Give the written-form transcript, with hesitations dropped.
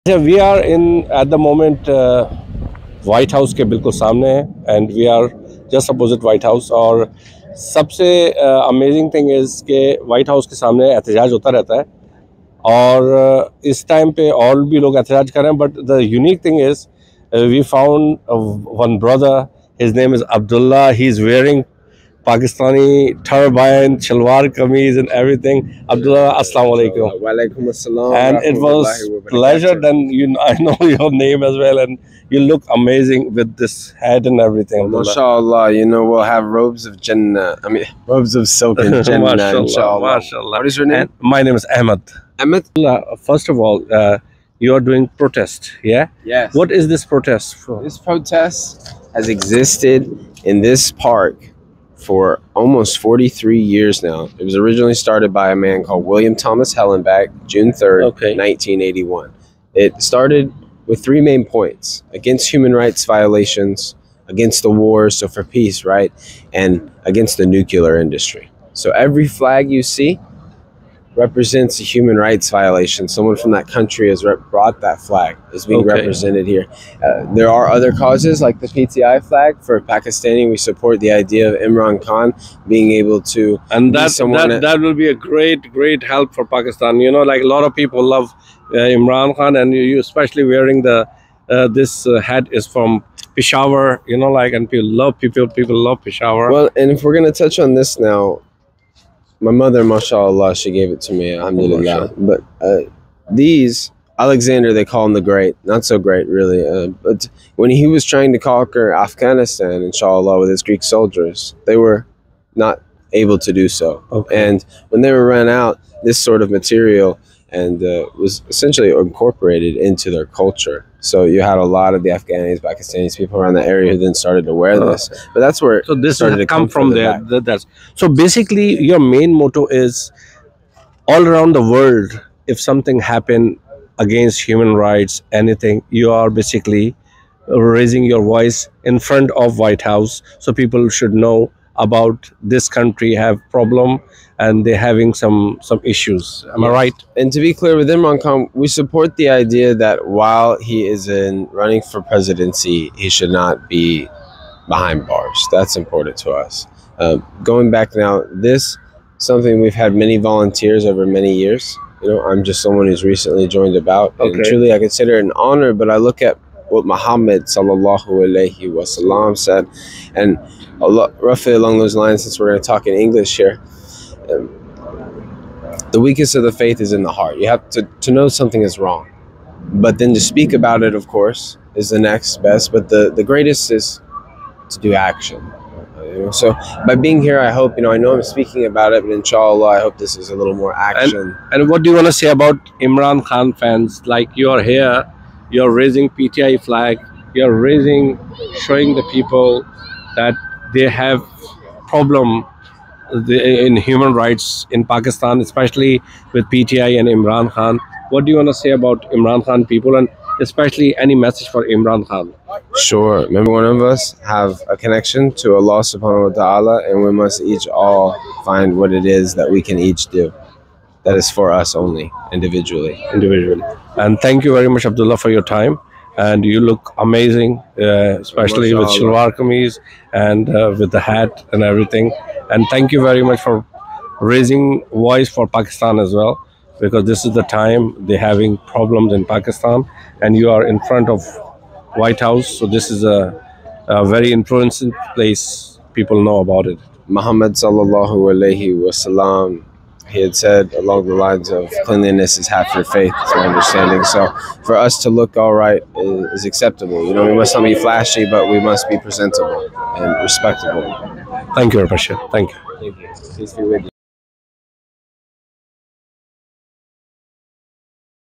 We are in at the moment White House के बिल्कुल सामने है and we are just opposite White House. और सबसे अमेजिंग थिंग इज़ कि वाइट हाउस के सामने एहतजाज होता रहता है और इस टाइम पे और भी लोग एहतजाज कर रहे हैं। But the unique thing is we found one brother, his name is Abdullah, he is wearing Pakistani turban, shalwar kameez and everything. Abdullah, assalamu alaikum. Wa alaikum assalam. And it was pleasure. Then I know your name as well, and you look amazing with this hat and everything. MashaAllah, we'll have robes of Jannah. Robes of silk and Jannah, inshallah. MashaAllah. What is your name? And my name is Ahmed. Ahmed? First of all, you are doing protest, yeah? Yes. What is this protest for? This protest has existed in this park for almost 43 years now. It was originally started by a man called William Thomas Hellenbach, June 3rd, 1981. It started with three main points: against human rights violations, against the war, so for peace, right? And against the nuclear industry. So every flag you see represents a human rights violation. Someone from that country has brought that flag, is being represented here. There are other causes like the PTI flag. For Pakistani, we support the idea of Imran Khan being able to, and that will be a great help for Pakistan. Like a lot of people love Imran Khan, and you especially wearing the this hat is from Peshawar, and people love Peshawar. Well, and if we're going to touch on this now, my mother, mashallah, she gave it to me, alhamdulillah. But these, Alexander, they call him the Great. Not so great, really. But when he was trying to conquer Afghanistan, inshallah, with his Greek soldiers, they were not able to do so. And when they were run out, this sort of material and was essentially incorporated into their culture. So you had a lot of the Afghanis, Pakistanis, people around the area who then started to wear this. But that's where this started to come from there. So basically, your main motto is all around the world, if something happened against human rights, anything, you are basically raising your voice in front of White House, so people should know about this country have problem and they're having some issues. Am I right? And to be clear, with Imran Khan, we support the idea that while he is running for presidency, he should not be behind bars. That's important to us. Going back now, this something we've had many volunteers over many years. I'm just someone who's recently joined about. And truly, I consider it an honor, but I look at what Muhammad sallallahu alaihi wasallam said, and roughly along those lines, since we're going to talk in English here, the weakest of the faith is in the heart. You have to know something is wrong, but then to speak about it, of course, is the next best. But the greatest is to do action. So by being here, I hope, I know I'm speaking about it, but inshallah, I hope this is a little more action. And what do you want to say about Imran Khan fans? Like, you're here, you're raising PTI flag, you're showing the people that they have problem in human rights in Pakistan, especially with PTI and Imran Khan. What do you want to say about Imran Khan people, and especially any message for Imran Khan? Sure. Remember, one of us have a connection to Allah subhanahu wa ta'ala, and we must each all find what it is that we can each do that is for us only, individually. And thank you very much, Abdullah, for your time. And you look amazing, especially with shalwar kameez and with the hat and everything. And thank you very much for raising voice for Pakistan as well, because this is the time they're having problems in Pakistan, and you are in front of White House. So this is a very influential place. People know about it. Muhammad sallallahu alaihi wasallam, he had said along the lines of cleanliness is half your faith, is my understanding. So for us to look all right is acceptable. We must not be flashy, but we must be presentable and respectable. Thank you, Rabashir. Thank you. Thank you. Peace be with you.